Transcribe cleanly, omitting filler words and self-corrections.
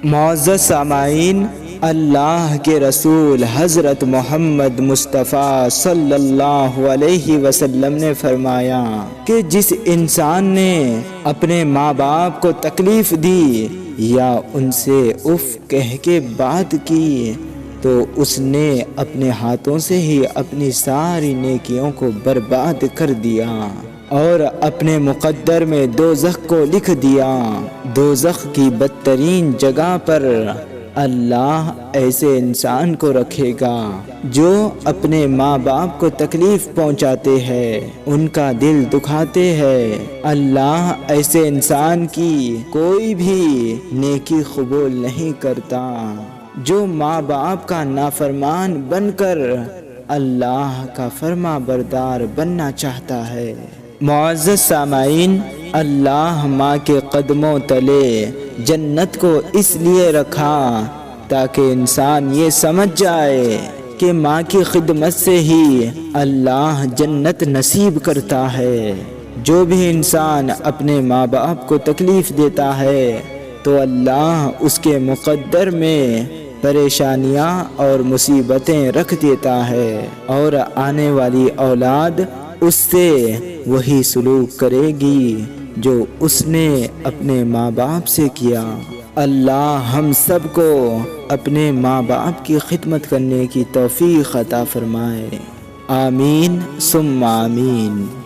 معزز سامعین، اللہ کے رسول حضرت محمد مصطفیٰ صلی اللہ علیہ وسلم نے فرمایا کہ جس انسان نے اپنے ماں باپ کو تکلیف دی یا ان سے اف کہہ کے بات کی تو اس نے اپنے ہاتھوں سے ہی اپنی ساری نیکیوں کو برباد کر دیا اور اپنے مقدر میں دوزخ کو لکھ دیا۔ دوزخ کی بدترین جگہ پر اللہ ایسے انسان کو رکھے گا جو اپنے ماں باپ کو تکلیف پہنچاتے ہیں، ان کا دل دکھاتے ہیں۔ اللہ ایسے انسان کی کوئی بھی نیکی قبول نہیں کرتا جو ماں باپ کا نافرمان بن کر اللہ کا فرما بردار بننا چاہتا ہے۔ معزز سامعین، اللہ ماں کے قدموں تلے جنت کو اس لیے رکھا تاکہ انسان یہ سمجھ جائے کہ ماں کی خدمت سے ہی اللہ جنت نصیب کرتا ہے۔ جو بھی انسان اپنے ماں باپ کو تکلیف دیتا ہے تو اللہ اس کے مقدر میں پریشانیاں اور مصیبتیں رکھ دیتا ہے اور آنے والی اولاد اس سے وہی سلوک کرے گی جو اس نے اپنے ماں باپ سے کیا۔ اللہ ہم سب کو اپنے ماں باپ کی خدمت کرنے کی توفیق عطا فرمائے۔ آمین ثم آمین۔